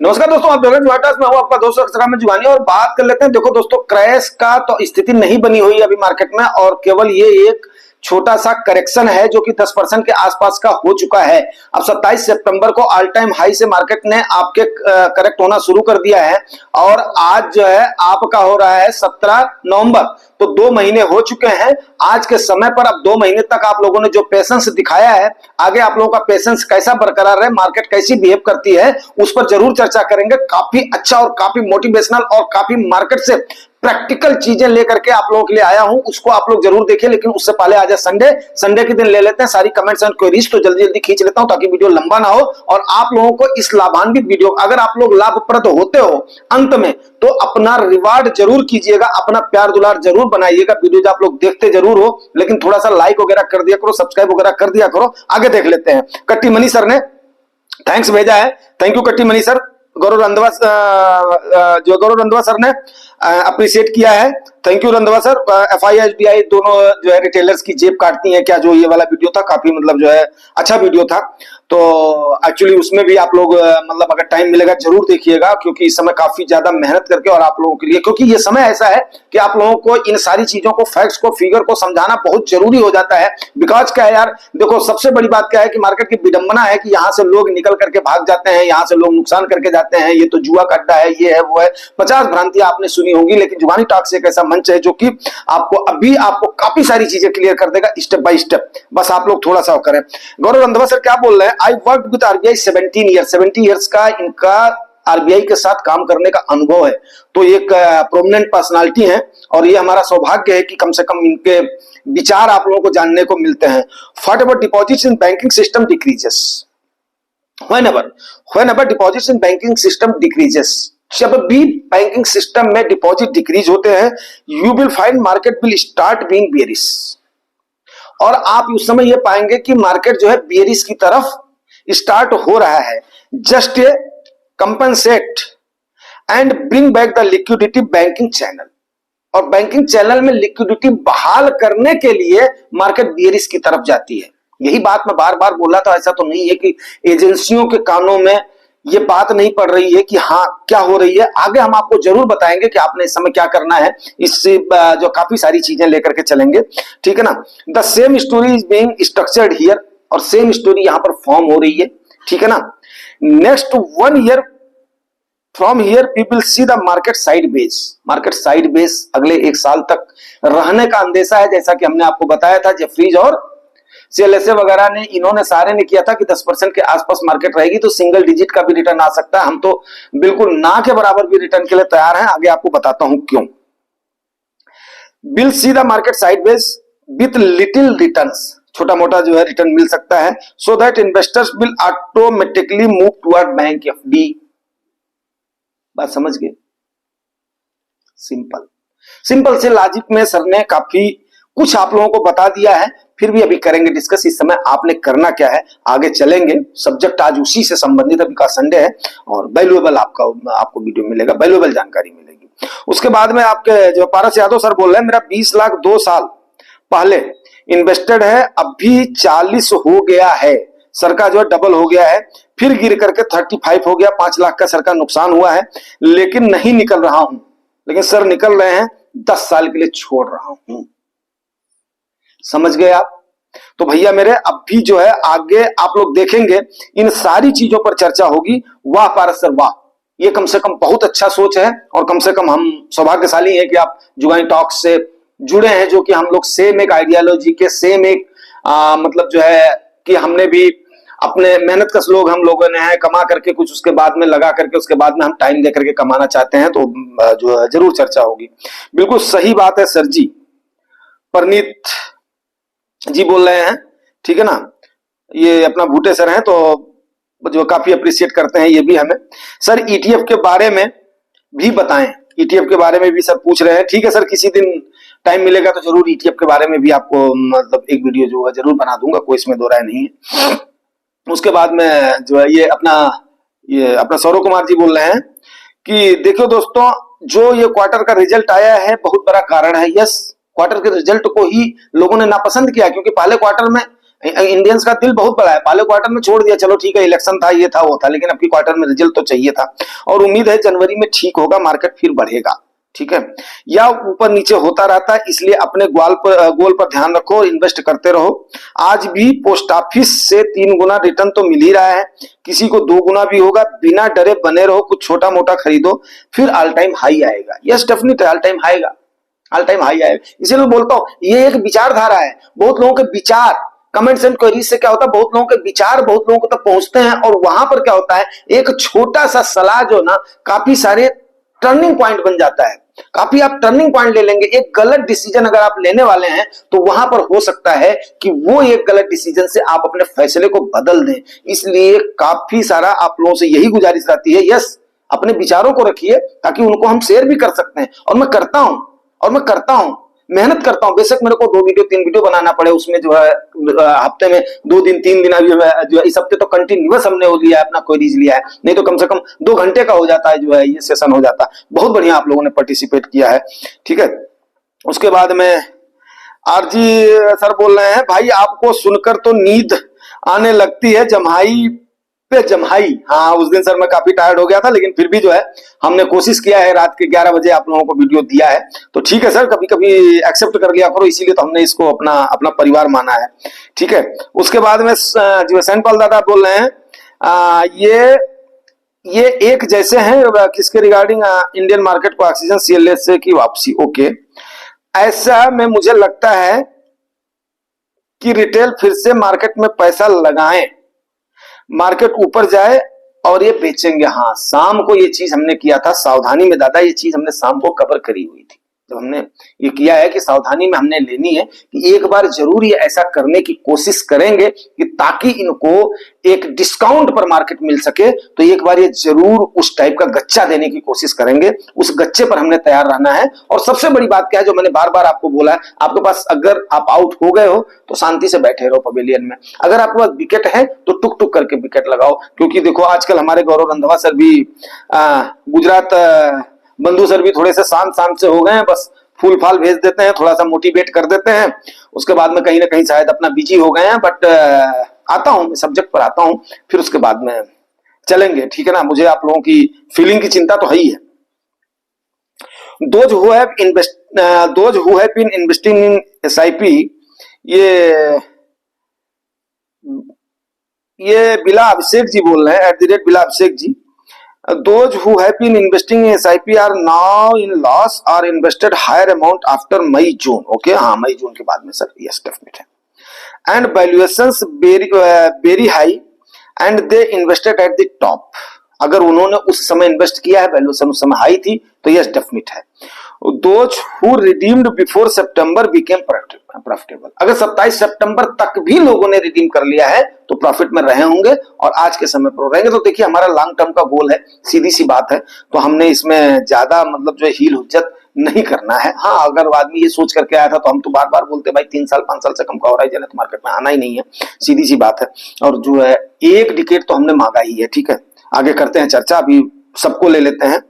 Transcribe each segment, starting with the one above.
नमस्कार दोस्तों, आप देख रहे में हूं आपका दोस्त अक्षर जुगानी और बात कर लेते हैं। देखो दोस्तों, क्रैश का तो स्थिति नहीं बनी हुई है अभी मार्केट में और केवल ये एक छोटा सा करेक्शन है जो कि 10% के आसपास का हो चुका है। अब 27 सितंबर को ऑल टाइम हाई से मार्केट ने आपके करेक्ट होना शुरू कर दिया है और आज जो है आपका हो रहा है 17 नवंबर, तो 2 महीने हो चुके हैं। आज के समय पर अब 2 महीने तक आप लोगों ने जो पेशेंस दिखाया है, आगे आप लोगों का पेशेंस कैसा बरकरार है, मार्केट कैसी बिहेव करती है, उस पर जरूर चर्चा करेंगे। काफी अच्छा और काफी मोटिवेशनल और काफी मार्केट से प्रैक्टिकल चीजें लेकर के आप लोगों के लिए आया हूं, उसको आप लोग जरूर देखिए। लेकिन उससे पहले आज संडे के दिन ले लेते हैं सारी कमेंट्स एंड क्वेरीज, तो जल्दी जल्दी खींच लेता हूं ताकि वीडियो लंबा ना हो और आप लोगों को इस लाभान्वित वीडियो, अगर आप लोग लाभप्रद होते हो अंत में, तो अपना रिवार्ड जरूर कीजिएगा, अपना प्यार दुलार जरूर बनाइएगा। वीडियो आप लोग देखते जरूर हो, लेकिन थोड़ा सा लाइक वगैरह कर दिया करो, सब्सक्राइब वगैरह कर दिया करो। आगे देख लेते हैं। कट्टी मनी सर ने थैंक्स भेजा है, थैंक यू कट्टी मनी सर। गौरव रंधवा सर ने अप्रिशिएट किया है, thank you Randhawa sir. FI SBI दोनों जो है रिटेलर्स की जेब काटती हैं क्या, जो ये वाला वीडियो था काफी मतलब जो है अच्छा वीडियो था, तो एक्चुअली उसमें भी आप लोग मतलब अगर टाइम मिलेगा जरूर देखिएगा, क्योंकि इस समय काफी ज्यादा मेहनत करके और आप लोगों के लिए, क्योंकि ये समय ऐसा है कि आप लोगों को इन सारी चीजों को, फैक्ट्स को, फिगर को समझाना बहुत जरूरी हो जाता है। बिकॉज क्या है यार, देखो सबसे बड़ी बात क्या है कि मार्केट की विडंबना है कि यहाँ से लोग निकल करके भाग जाते हैं, यहाँ से लोग नुकसान करके जाते हैं, ये तो जुआ का अड्डा है, ये है वो है, 50 भ्रांतियां आपने सुनी होंगी। लेकिन जुगानी टॉक्स एक ऐसा मंच है जो कि आपको काफी सारी चीजें क्लियर कर देगा स्टेप बाय स्टेप, बस आप लोग थोड़ा सा करें। गौरव रंधवा सर क्या बोल रहे हैं, I work with RBI 70 years का इनका आरबीआई के साथ काम करने का अनुभव है, तो एक प्रोमिनेंट पर्सनालिटी है और ये हमारा सौभाग्य है कि कम से कम इनके विचार आप लोगों को जानने को मिलते हैं। Whatever deposits in banking system decreases, whenever deposits in banking system decreases, जब भी बैंकिंग सिस्टम में डिपॉजिट डिक्रीज होते हैं, you will find market will start being bearish, और आप उस समय ये पाएंगे कि मार्केट जो है बेयरिश की तरफ स्टार्ट हो रहा है। Just a compensate and bring back the liquidity banking channel, और बैंकिंग चैनल में लिक्विडिटी बहाल करने के लिए मार्केट बेयरिश की तरफ जाती है। यही बात मैं बार बार बोला था, ऐसा तो नहीं है कि एजेंसियों के कानों में ये बात नहीं पड़ रही है कि हाँ क्या हो रही है। आगे हम आपको जरूर बताएंगे कि आपने इस समय क्या करना है, इससे जो काफी सारी चीजें लेकर के चलेंगे, ठीक है ना। The same story is being structured here, और सेम स्टोरी यहां पर फॉर्म हो रही है, ठीक है ना। Next 1 year from here we will see the market side base अगले 1 साल तक रहने का अंदेशा है। जैसा कि हमने आपको बताया था, जेफरीज और CLSA वगैरह ने, इन्होंने सारे ने किया था कि 10% के आसपास मार्केट रहेगी तो सिंगल डिजिट का भी रिटर्न आ सकता है। हम तो बिल्कुल ना के बराबर भी रिटर्न के लिए तैयार हैं, आगे आपको बताता हूं क्यों। Will see the market sideways with little returns, छोटा मोटा जो है रिटर्न मिल सकता है, so that investors will automatically move toward bank FD। बात समझ गए, सिंपल से लॉजिक में सर ने काफी कुछ आप लोगों को बता दिया है, फिर भी अभी करेंगे डिस्कस। इस समय आपने करना क्या है, आगे चलेंगे, सब्जेक्ट आज उसी से संबंधित, अभी का संडे है और वैल्यूएबल आपको वीडियो मिलेगा, वैल्यूएबल जानकारी मिलेगी। उसके बाद में आपके जो पारस यादव सर बोल रहे हैं, मेरा 20 लाख 2 साल पहले इन्वेस्टेड है, अभी 40 हो गया है, सर का जो है डबल हो गया है, फिर गिर करके 35 हो गया, 5 लाख का सर का नुकसान हुआ है, लेकिन नहीं निकल रहा हूं। लेकिन सर निकल रहे हैं, 10 साल के लिए छोड़ रहा हूं। समझ गए आप? तो भैया मेरे अब भी जो है आगे आप लोग देखेंगे, इन सारी चीजों पर चर्चा होगी। वाह पारस सर वाह, ये कम से कम बहुत अच्छा सोच है, और कम से कम हम सौभाग्यशाली हैं कि आप जुगानी टॉक से जुड़े हैं, जो कि हम लोग सेम एक आइडियोलॉजी के, सेम एक मतलब जो है कि हमने भी अपने मेहनत कश लोग हम लोगों ने है, कमा करके कुछ उसके बाद में लगा करके उसके बाद में हम टाइम दे करके कमाना चाहते हैं, तो जो है जरूर चर्चा होगी। बिल्कुल सही बात है सर जी, परनीत जी बोल रहे हैं, ठीक है ना। ये अपना भूटे सर हैं, तो जो काफी अप्रिशिएट करते हैं ये भी हमें। सर ETF के बारे में भी बताएं, ETF के बारे में भी सर पूछ रहे हैं। ठीक है सर, किसी दिन टाइम मिलेगा तो जरूर ETF के बारे में भी आपको मतलब एक वीडियो जो है जरूर बना दूंगा, कोई इसमें दो राय नहीं है। उसके बाद में जो है ये अपना सौरव कुमार जी बोल रहे हैं कि देखो दोस्तों, जो ये क्वार्टर का रिजल्ट आया है बहुत बड़ा कारण है। यस, क्वार्टर के रिजल्ट को ही लोगों ने नापसंद किया, क्योंकि पहले क्वार्टर में इंडियंस का दिल बहुत बड़ा है। पहले क्वार्टर में छोड़ दिया, चलो ठीक है, इलेक्शन था, ये था वो था, लेकिन अबकी क्वार्टर में रिजल्ट तो चाहिए था और उम्मीद है जनवरी में ठीक होगा, मार्केट फिर बढ़ेगा। ठीक है, या ऊपर नीचे होता रहता है, इसलिए अपने गोल पर ध्यान रखो और इन्वेस्ट करते रहो। आज भी पोस्ट ऑफिस से 3 गुना रिटर्न तो मिल ही रहा है, किसी को 2 गुना भी होगा। बिना डरे बने रहो, कुछ छोटा मोटा खरीदो, फिर ऑल टाइम हाई आएगा। यस डेफिनेट ऑल टाइम आएगा, ऑल टाइम हाई आएगा। इसीलिए मैं बोलता हूं ये एक विचारधारा है। बहुत लोगों के विचार कमेंट्स एंड क्वेरीज से क्या होता है, बहुत लोगों के विचार बहुत लोगों को तक पहुंचते हैं और वहां पर क्या होता है, एक छोटा सा सलाह जो ना काफी सारे टर्निंग पॉइंट बन जाता है। काफी आप टर्निंग पॉइंट ले लेंगे। एक गलत डिसीजन अगर आप लेने वाले हैं तो वहां पर हो सकता है कि वो एक गलत डिसीजन से आप अपने फैसले को बदल दें। इसलिए काफी सारा आप लोगों से यही गुजारिश रहती है, यस अपने विचारों को रखिए ताकि उनको हम शेयर भी कर सकते हैं। और मैं करता हूं, मेहनत करता हूं। बेशक मेरे को 2 वीडियो 3 वीडियो बनाना पड़े, उसमें जो है हफ्ते में 2 दिन 3 दिन, अभी जो है इस हफ्ते तो कंटिन्यूअस हमने वो लिया है, अपना क्वेरीज लिया है, नहीं तो कम से कम 2 घंटे का हो जाता है, जो है ये सेशन हो जाता है। बहुत बढ़िया आप लोगों ने पार्टिसिपेट किया है। ठीक है, उसके बाद में आरजी सर बोल रहे हैं, भाई आपको सुनकर तो नींद आने लगती है, जम्हाई पे जम्हाई। हाँ, उस दिन सर मैं काफी टायर्ड हो गया था, लेकिन फिर भी जो है हमने कोशिश किया है, रात के 11 बजे आप लोगों को वीडियो दिया है। तो ठीक है सर, कभी कभी एक्सेप्ट कर लिया करो, इसीलिए तो हमने इसको अपना अपना परिवार माना है। ठीक है, उसके बाद में जो सेंट पॉल दादा बोल रहे हैं, ये एक जैसे हैं किसके रिगार्डिंग, इंडियन मार्केट को ऑक्सीजन सीएलएस की वापसी। ओके, ऐसा में मुझे लगता है कि रिटेल फिर से मार्केट में पैसा लगाएं, मार्केट ऊपर जाए और ये बेचेंगे। हाँ, शाम को ये चीज हमने किया था सावधानी में दादा, ये चीज हमने शाम को कवर करी हुई थी। जब हमने ये किया है कि सावधानी में हमने लेनी है कि एक बार जरूर ये ऐसा करने की कोशिश करेंगे कि ताकि इनको एक डिस्काउंट पर मार्केट मिल सके, तो एक बार ये जरूर उस टाइप का गच्चा देने की कोशिश करेंगे। उस गच्चे पर हमने तैयार रहना है। और सबसे बड़ी बात क्या है, जो मैंने बार बार आपको बोला है, आपके पास अगर आप आउट हो गए हो तो शांति से बैठे रहो पवेलियन में। अगर आपके पास विकेट है तो टुक टुक करके विकेट लगाओ, क्योंकि देखो आजकल हमारे गौरव रंधावा सर भी, गुजरात बंधु सर भी थोड़े से शांत से हो गए हैं। बस फूल फाल भेज देते हैं, थोड़ा सा मोटिवेट कर देते हैं, उसके बाद में कहीं ना कहीं शायद अपना बिजी हो गए हैं। बट आता हूं, सब्जेक्ट पर आता हूं, फिर उसके बाद में चलेंगे। ठीक है ना, मुझे आप लोगों की फीलिंग की चिंता तो है ही है। Those who have been investing in SIP, ये बिला अभिषेक जी बोल रहे हैं, @बिला Abhishek ji. Those who have been investing in SIP are now in loss or invested higher amount after May June. Okay, हाँ मई जून के बाद में सर, yes definitely है। And valuations very high and they invested at the top. अगर उन्होंने उस समय invest किया है, वैल्यूएशन उस समय हाई थी, तो यस डेफिनेट है। Those who redeemed before September became profitable. अगर 27 सितंबर तक भी लोगों ने रिडीम कर लिया है तो प्रॉफिट में रहे होंगे और आज के समय पर रहेंगे। तो देखिए हमारा लॉन्ग टर्म का गोल है, सीधी सी बात है, तो हमने इसमें ज्यादा मतलब जो हील हुज्जत नहीं करना है। हाँ, अगर आदमी ये सोच करके आया था तो हम तो बार बार बोलते भाई 3 साल 5 साल से कम का होराइजन है तो मार्केट में आना ही नहीं है, सीधी सी बात है। और जो है 1 डिकेड तो हमने मांगा ही है। ठीक है, आगे करते हैं चर्चा, अभी सबको ले लेते हैं।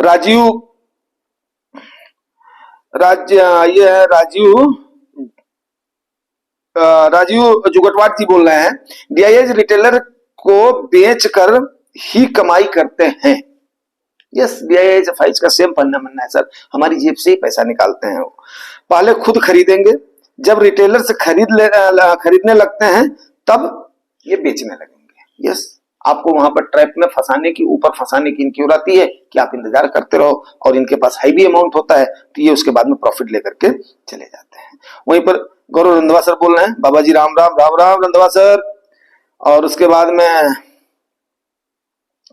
राजीव जुगटवाट जी बोल रहे हैं, DIS रिटेलर को बेचकर ही कमाई करते हैं। यस, DIS FIs का सेम फंडामेंटल है सर, हमारी जेब से ही पैसा निकालते हैं। वो पहले खुद खरीदेंगे, जब रिटेलर से खरीदने लगते हैं तब ये बेचने लगेंगे। यस, आपको वहां पर ट्रैप में फंसाने की, ऊपर फंसाने की इनकी रहती है कि आप इंतजार करते रहो और इनके पास हाई भी अमाउंट होता है तो ये उसके बाद में प्रॉफिट लेकर के चले जाते हैं। वहीं पर गौरव रंधावा सर बोल रहे हैं, बाबा जी राम राम राम राम रंधावा सर। और उसके बाद में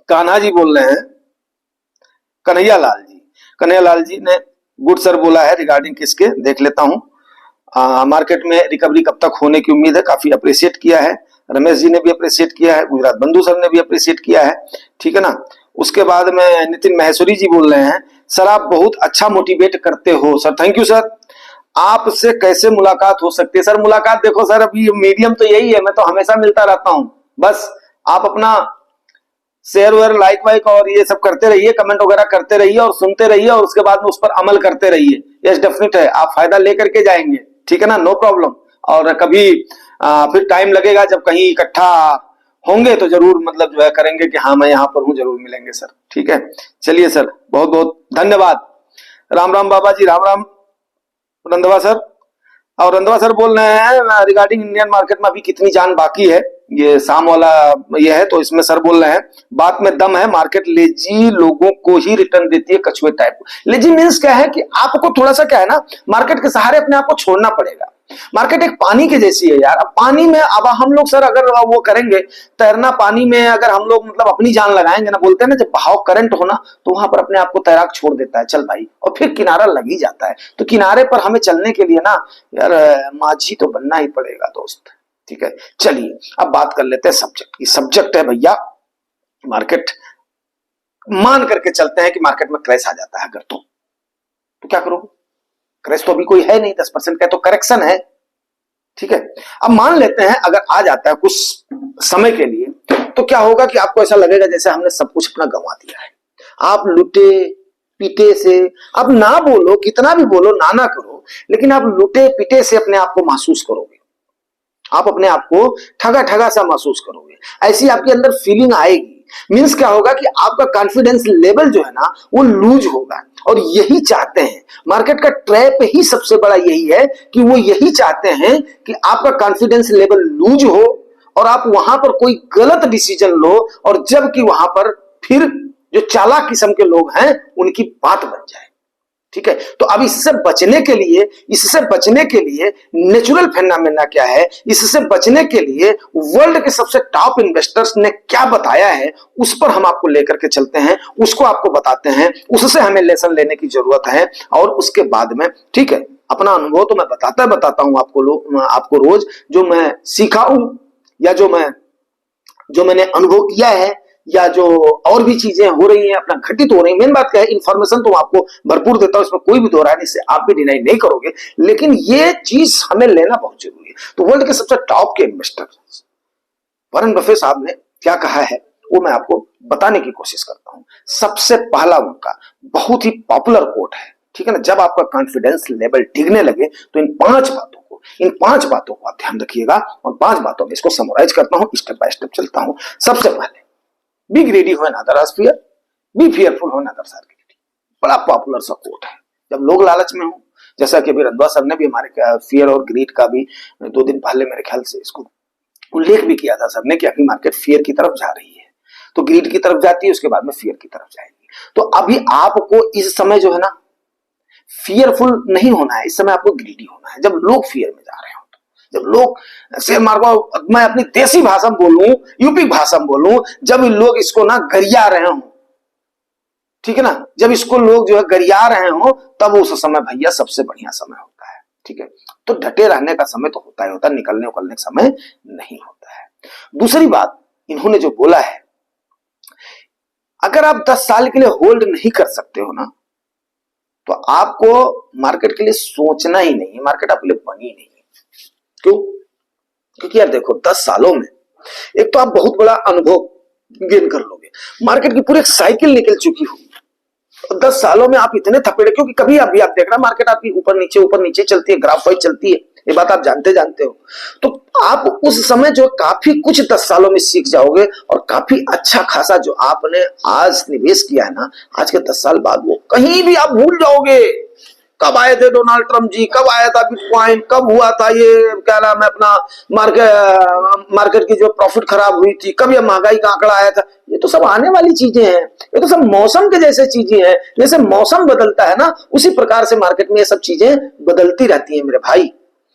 कान्हा जी बोल रहे हैं, कन्हैया लाल जी ने गुड सर बोला है रिगार्डिंग किसके, देख लेता हूं। मार्केट में रिकवरी कब तक होने की उम्मीद है, काफी अप्रिशिएट किया है। रमेश जी ने भी अप्रिशिएट किया है, गुजरात बंधु सर ने भी अप्रिशिएट किया है। ठीक है ना, उसके बाद में नितिन महेश्वरी जी बोल रहे हैं, सर आप बहुत अच्छा मोटिवेट करते हो। Sir thank you sir. आपसे कैसे मुलाकात हो सकती है? सर मुलाकात देखो सर, अभी मीडियम तो यही है, मैं तो हमेशा मिलता रहता हूं। बस आप अपना शेयर वेयर लाइक वाइक और ये सब करते रहिए, कमेंट वगैरह करते रहिए और सुनते रहिए और उसके बाद में उस पर अमल करते रहिए। यस डेफिनेट है, आप फायदा लेकर के जाएंगे। ठीक है ना, नो प्रॉब्लम। और कभी फिर टाइम लगेगा, जब कहीं इकट्ठा होंगे तो जरूर मतलब जो है करेंगे कि हाँ मैं यहाँ पर हूँ, जरूर मिलेंगे सर। ठीक है, चलिए सर, बहुत बहुत धन्यवाद। राम राम बाबा जी, राम राम रंधवा सर। और रंधवा सर बोल रहे हैं रिगार्डिंग इंडियन मार्केट में अभी कितनी जान बाकी है, ये शाम वाला ये है, तो इसमें सर बोल रहे हैं बात में दम है, मार्केट लेजी लोगों को ही रिटर्न देती है, कछुए टाइप। लेजी मीन्स क्या है कि आपको थोड़ा सा क्या है ना, मार्केट के सहारे अपने आप को छोड़ना पड़ेगा। मार्केट एक पानी के जैसी है यार। अब पानी में अब हम लोग सर अगर वो करेंगे तैरना पानी में, अगर हम लोग मतलब अपनी जान लगाएंगे ना, बोलते हैं ना जब बहाव करंट हो ना, तो वहां पर अपने आप को तैराक छोड़ देता है, चल भाई, और फिर किनारा लग ही जाता है। तो किनारे पर हमें चलने के लिए ना यार माझी तो बनना ही पड़ेगा दोस्त। ठीक है, चलिए अब बात कर लेते हैं सब्जेक्ट की। सब्जेक्ट है भैया मार्केट। मान करके चलते हैं कि मार्केट में क्रैश आ जाता है अगर, तो क्या करोगे? क्रैश तो अभी कोई है नहीं, 10% का तो करेक्शन है। ठीक है, अब मान लेते हैं अगर आ जाता है कुछ समय के लिए, तो क्या होगा कि आपको ऐसा लगेगा जैसे हमने सब कुछ अपना गंवा दिया है। आप लुटे पीटे से, अब ना बोलो, कितना भी बोलो, ना करो, लेकिन आप लुटे पीटे से अपने आप को महसूस करोगे। आप अपने आप को ठगा ठगा सा महसूस करोगे, ऐसी आपके अंदर फीलिंग आएगी। मींस क्या होगा कि आपका कॉन्फिडेंस लेवल जो है ना वो लूज होगा। और यही चाहते हैं, मार्केट का ट्रैप ही सबसे बड़ा यही है कि वो यही चाहते हैं कि आपका कॉन्फिडेंस लेवल लूज हो और आप वहां पर कोई गलत डिसीजन लो, और जबकि वहां पर फिर जो चालाक किस्म के लोग हैं उनकी बात बन जाए। ठीक है, तो अब इससे बचने के लिए नेचुरल फेनोमेना क्या है, इससे बचने के लिए वर्ल्ड के सबसे टॉप इन्वेस्टर्स ने क्या बताया है, उस पर हम आपको लेकर के चलते हैं, उसको आपको बताते हैं, उससे हमें लेसन लेने की जरूरत है। और उसके बाद में ठीक है, अपना अनुभव तो मैं बताता हूं आपको रोज, जो मैं सीखा हूं या जो मैंने अनुभव किया है, या जो और भी चीजें हो रही हैं अपना घटित हो रही है। मेन बात क्या है, इन्फॉर्मेशन तो आपको भरपूर देता हूं, इसमें कोई भी दो राय नहीं, इससे आप भी डिनाई नहीं करोगे, लेकिन ये चीज हमें लेना बहुत जरूरी है। तो वर्ल्ड के सबसे टॉप के इन्वेस्टर वॉरेन बफेट साहब ने क्या कहा है वो मैं आपको बताने की कोशिश करता हूं। सबसे पहला उनका बहुत ही पॉपुलर कोट है, ठीक है ना, जब आपका कॉन्फिडेंस लेवल डिगने लगे तो इन पांच बातों को आप ध्यान रखिएगा, और 5 बातों में इसको समराइज करता हूं, स्टेप बाय स्टेप चलता हूं। सबसे पहले, बी ग्रेडी हो अदर फियर, बी फियरफुल हो अदर आर ग्रेडी। बड़ा पॉपुलर सा कोट है। जब लोग लालच में हो, जैसा कि अभी रंधवा सर ने भी हमारे फियर और ग्रीड का भी 2 दिन पहले मेरे ख्याल से इसको उल्लेख भी किया था सर ने, कि अभी मार्केट फियर की तरफ जा रही है, तो ग्रीड की तरफ जाती है, उसके बाद में फियर की तरफ जाएगी। तो अभी आपको इस समय जो है ना फियरफुल नहीं होना है, इस समय आपको ग्रीडी होना है। जब लोग फियर में जा रहे हो, जब लोग शेयर मार्केट, मैं अपनी देसी भाषा में बोलूं, यूपी भाषा में बोलूं, जब लोग इसको ना गरिया रहे हो, ठीक है ना, जब इसको लोग जो है गरिया रहे हो, तब उस समय भैया सबसे बढ़िया समय होता है। ठीक है, तो डटे रहने का समय तो होता ही होता है, निकलने उकलने का समय नहीं होता है। दूसरी बात इन्होंने जो बोला है, अगर आप 10 साल के लिए होल्ड नहीं कर सकते हो ना, तो आपको मार्केट के लिए सोचना ही नहीं है, मार्केट आपके लिए बनी नहीं है। क्यों? क्योंकि यार देखो 10 सालों में एक तो आप बहुत बड़ा अनुभव गेन कर लोगे, मार्केट की पूरी एक साइकिल निकल चुकी होगी, और 10 सालों में आप इतने थपेड़े, क्योंकि कभी अभी आप देख रहे मार्केट आपकी ऊपर नीचे चलती है, ग्राफ वाइज चलती है, ये बात आप जानते हो। तो आप उस समय जो काफी कुछ 10 सालों में सीख जाओगे, और काफी अच्छा खासा जो आपने आज निवेश किया है ना, आज के 10 साल बाद वो कहीं भी आप भूल जाओगे। कब आए थे डोनाल्ड ट्रम्प जी, कब आया था बिटकॉइन, कब हुआ था ये क्या नाम है अपना मार्केट की जो प्रॉफिट खराब हुई थी, कब ये महंगाई का आंकड़ा आया था, ये तो सब आने वाली चीजें हैं, ये तो सब मौसम के जैसे चीजें हैं। जैसे मौसम बदलता है ना, उसी प्रकार से मार्केट में ये सब चीजें बदलती रहती हैं मेरे भाई।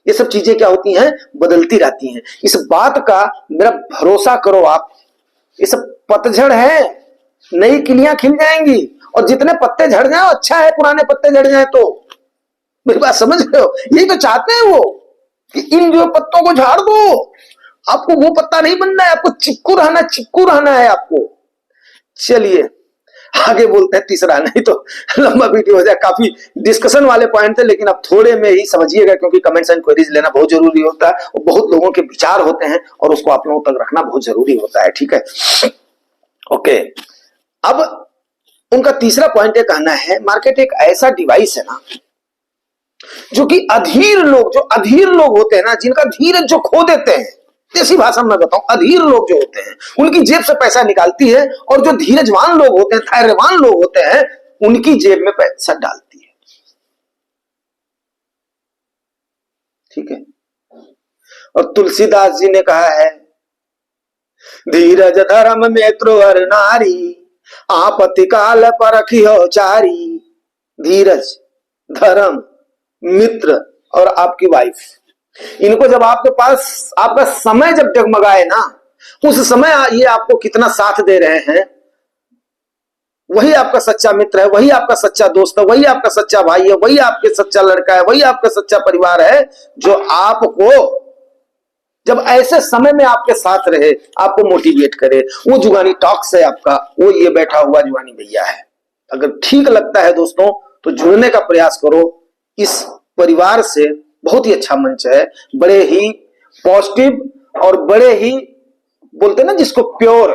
ये सब चीजें क्या होती हैं, बदलती रहती हैं। इस बात का मेरा भरोसा करो आप, ये सब पतझड़ है, नई किलियां खिल जाएंगी, और जितने पत्ते झड़ जाए अच्छा है, पुराने पत्ते झड़ जाए तो। मेरी बात समझ रहे हो? यही तो चाहते हैं वो, कि इन जो पत्तों को झाड़ दो, आपको वो पत्ता नहीं बनना है, आपको चिपकू रहना है आपको। चलिए आगे बोलते हैं तीसरा, नहीं तो लंबा वीडियो हो जाए। काफी डिस्कशन वाले पॉइंट थे, लेकिन अब थोड़े में ही समझिएगा, क्योंकि कमेंट्स एंड क्वेरीज लेना बहुत जरूरी होता है, और बहुत लोगों के विचार होते हैं, और उसको आप लोगों तक रखना बहुत जरूरी होता है। ठीक है, ओके। अब उनका तीसरा पॉइंट ये कहना है, मार्केट एक ऐसा डिवाइस है ना जो कि अधीर लोग होते हैं ना, जिनका धीरज जो खो देते हैं, देसी भाषा में बताऊं, अधीर लोग जो होते हैं उनकी जेब से पैसा निकालती है, और जो धीरजवान लोग होते हैं, धैर्यवान लोग होते हैं, उनकी जेब में पैसा डालती है। ठीक है। और तुलसीदास जी ने कहा है, धीरज धर्म मित्र हर नारी, आपत्ति काल परखियो चारी। धीरज, धर्म, मित्र और आपकी वाइफ, इनको जब आपके पास आपका समय जब डगमगाए ना, उस समय ये आपको कितना साथ दे रहे हैं, वही आपका सच्चा मित्र है, वही आपका सच्चा दोस्त है, वही आपका सच्चा भाई है, वही आपके सच्चा लड़का है, वही आपका सच्चा परिवार है, जो आपको जब ऐसे समय में आपके साथ रहे, आपको मोटिवेट करे। वो जुगानी टॉक्स है आपका, वो ये बैठा हुआ जुगानी भैया है। अगर ठीक लगता है दोस्तों तो जुड़ने का प्रयास करो इस परिवार से। बहुत ही अच्छा मंच है, बड़े ही पॉजिटिव और बड़े ही बोलते ना जिसको प्योर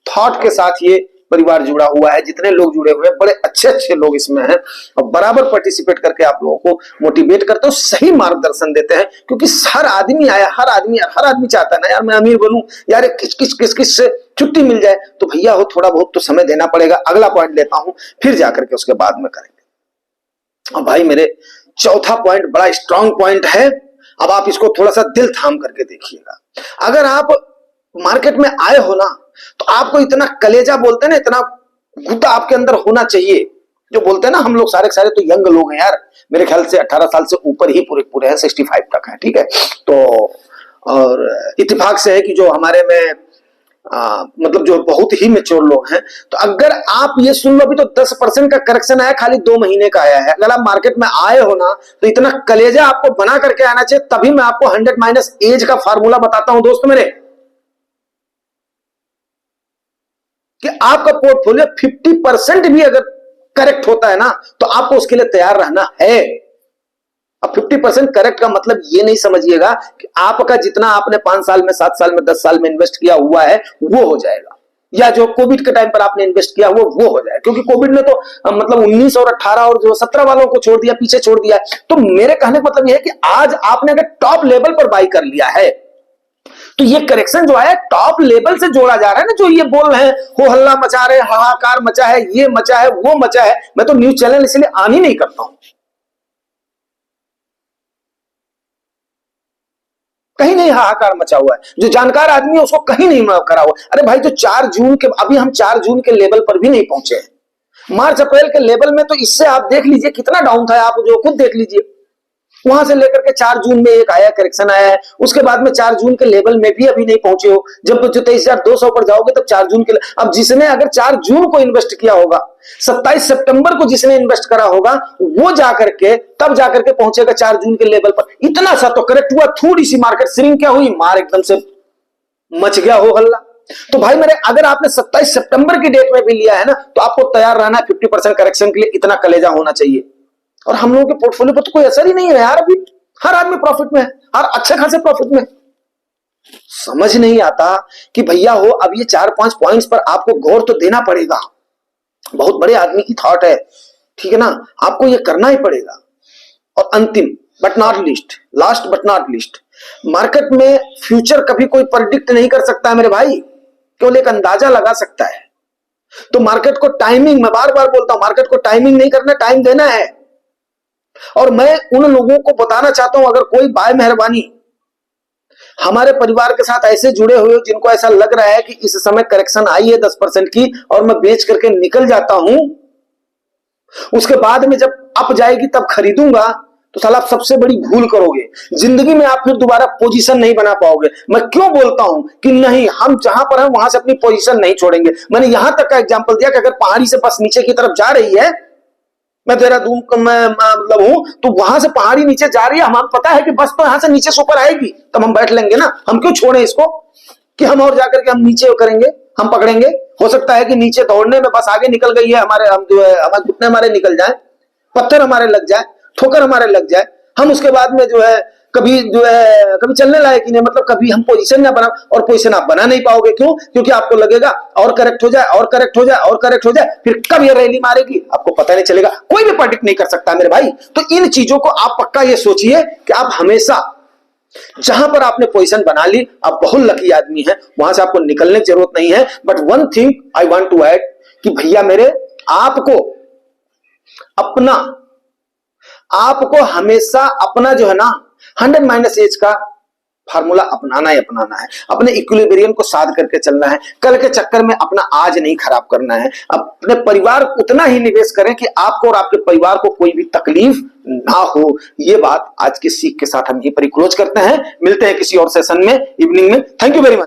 थॉट के साथ ये परिवार जुड़ा हुआ है। जितने लोग जुड़े हुए हैं बड़े अच्छे अच्छे लोग इसमें हैं, और बराबर पार्टिसिपेट करके आप लोगों को मोटिवेट करते हो, सही मार्गदर्शन देते हैं। क्योंकि हर आदमी चाहता है ना यार मैं अमीर बनूं, यार किस से छुट्टी मिल जाए। तो भैया हो थोड़ा बहुत तो समय देना पड़ेगा। अगला पॉइंट लेता हूं, फिर जाकर के उसके बाद में करेंगे। और भाई मेरे चौथा पॉइंट बड़ा स्ट्रांग पॉइंट है, अब आप इसको थोड़ा सा दिल थाम करके देखिएगा। अगर आप मार्केट में आए हो ना, तो आपको इतना कलेजा बोलते हैं ना, इतना गुस्सा आपके अंदर होना चाहिए। जो बोलते हैं ना हम लोग सारे तो यंग लोग हैं यार, मेरे ख्याल से 18 साल से ऊपर ही पूरे हैं, 65 तक है। ठीक है। तो और इत्तेफाक से है कि जो हमारे में मतलब जो बहुत ही मेच्योर लोग हैं, तो अगर आप ये सुन लो अभी तो 10% का करेक्शन आया, खाली 2 महीने का आया है। अगर आप मार्केट में आए हो ना, तो इतना कलेजा आपको बना करके आना चाहिए। तभी मैं आपको 100 माइनस एज का फार्मूला बताता हूं दोस्त मेरे, कि आपका पोर्टफोलियो 50% भी अगर करेक्ट होता है ना, तो आपको उसके लिए तैयार रहना है। अब 50% करेक्ट का मतलब ये नहीं समझिएगा कि आपका जितना आपने 5 साल में, 7 साल में, 10 साल में इन्वेस्ट किया हुआ है वो हो जाएगा, या जो कोविड के टाइम पर आपने इन्वेस्ट किया वो हो जाएगा। क्योंकि कोविड ने तो मतलब 19 और 18 और जो 17 वालों को छोड़ दिया, पीछे छोड़ दिया। तो मेरे कहने का मतलब यह है कि आज आपने अगर टॉप लेवल पर बाई कर लिया है, तो ये करेक्शन जो है टॉप लेवल से जोड़ा जा रहा है ना। जो ये बोल रहे हैं हो हल्ला मचा रहे, हाहाकार मचा है, ये मचा है, वो मचा है, मैं तो न्यूज चैनल इसलिए ऑन ही नहीं करता हूं। कहीं नहीं हाहाकार मचा हुआ है, जो जानकार आदमी है उसको कहीं नहीं करा हुआ। अरे भाई तो 4 जून के, अभी हम 4 जून के लेवल पर भी नहीं पहुंचे हैं। मार्च अप्रैल के लेवल में तो इससे आप देख लीजिए कितना डाउन था, आप जो खुद देख लीजिए। वहां से लेकर के 4 जून में एक आया करेक्शन आया है, उसके बाद में 4 जून के लेवल में भी अभी नहीं पहुंचे हो। जब जो 23,200 पर जाओगे तब 4 जून के, अब जिसने अगर 4 जून को इन्वेस्ट किया होगा, 27 सितंबर को जिसने इन्वेस्ट करा होगा, वो जाकर के तब जाकर के पहुंचेगा 4 जून के लेवल पर। इतना सा तो करेक्ट हुआ, थोड़ी सी मार्केट श्रिंक क्या हुई, मार एकदम से मच गया हो हल्ला। तो भाई मेरे अगर आपने 27 सितंबर की डेट में भी लिया है ना, तो आपको तैयार रहना है 50% करेक्शन के लिए। इतना कलेजा होना चाहिए। और हम लोगों के पोर्टफोलियो पर तो कोई असर ही नहीं है यार। अभी हर आदमी प्रॉफिट में है, हर अच्छे खासे प्रॉफिट में। समझ नहीं आता कि भैया हो अब ये 4-5 पॉइंट्स पर आपको गौर तो देना पड़ेगा। बहुत बड़े आदमी की थॉट है, ठीक है ना, आपको ये करना ही पड़ेगा। और अंतिम but not least, last but not least, market में फ्यूचर कभी कोई प्रेडिक्ट नहीं कर सकता है मेरे भाई, केवल एक अंदाजा लगा सकता है। तो मार्केट को टाइमिंग, मैं बार बार बोलता हूं, मार्केट को टाइमिंग नहीं करना, टाइम देना है। और मैं उन लोगों को बताना चाहता हूं, अगर कोई बाय मेहरबानी हमारे परिवार के साथ ऐसे जुड़े हुए हो जिनको ऐसा लग रहा है कि इस समय करेक्शन आई है 10% की और मैं बेच करके निकल जाता हूं, उसके बाद में जब अप जाएगी तब खरीदूंगा, तो साला आप सबसे बड़ी भूल करोगे। जिंदगी में आप फिर दोबारा पोजीशन नहीं बना पाओगे। मैं क्यों बोलता हूं कि नहीं, हम जहां पर हैं वहां से अपनी पोजीशन नहीं छोड़ेंगे। मैंने यहां तक का एग्जांपल दिया कि अगर पहाड़ी से बस नीचे की तरफ जा रही है, मैं देहरादून का मैं मतलब हूं, तो वहां से पहाड़ी नीचे जा रही है, हमें पता है कि बस तो यहां से नीचे से ऊपर आएगी, तब हम बैठ लेंगे ना। हम क्यों छोड़े इसको कि हम और जाकर के हम नीचे करेंगे, हम पकड़ेंगे। हो सकता है कि नीचे दौड़ने में बस आगे निकल गई है, हमारे हम जो है हमारे घुटने हमारे निकल जाए, पत्थर हमारे लग जाए, ठोकर हमारे लग जाए, हम उसके बाद में जो है कभी जो है कभी चलने लायक ही नहीं, मतलब कभी हम पोजीशन ना बना, और पोजीशन आप बना नहीं पाओगे। क्यों? क्योंकि आपको लगेगा और करेक्ट हो जाए और करेक्ट हो जाए और करेक्ट हो जाए, फिर कब ये रैली मारेगी आपको पता नहीं चलेगा, कोई भी प्रेडिक्ट नहीं कर सकता मेरे भाई। तो इन चीजों को आप पक्का ये सोचिए कि आप हमेशा जहां पर आपने पोजीशन बना ली, आप बहुत लकी आदमी हैं, वहां से आपको निकलने की जरूरत नहीं है। But one thing I want to add कि भैया मेरे, आपको हमेशा अपना जो है ना 100 माइनस एज का फार्मूला अपनाना ही अपनाना है, अपने इक्विलिब्रियम को साध करके चलना है। कल के चक्कर में अपना आज नहीं खराब करना है। अपने परिवार उतना ही निवेश करें कि आपको और आपके परिवार को कोई भी तकलीफ ना हो। ये बात आज की सीख के साथ हम ये पर क्लोज करते हैं। मिलते हैं किसी और सेशन में इवनिंग में। Thank you very much.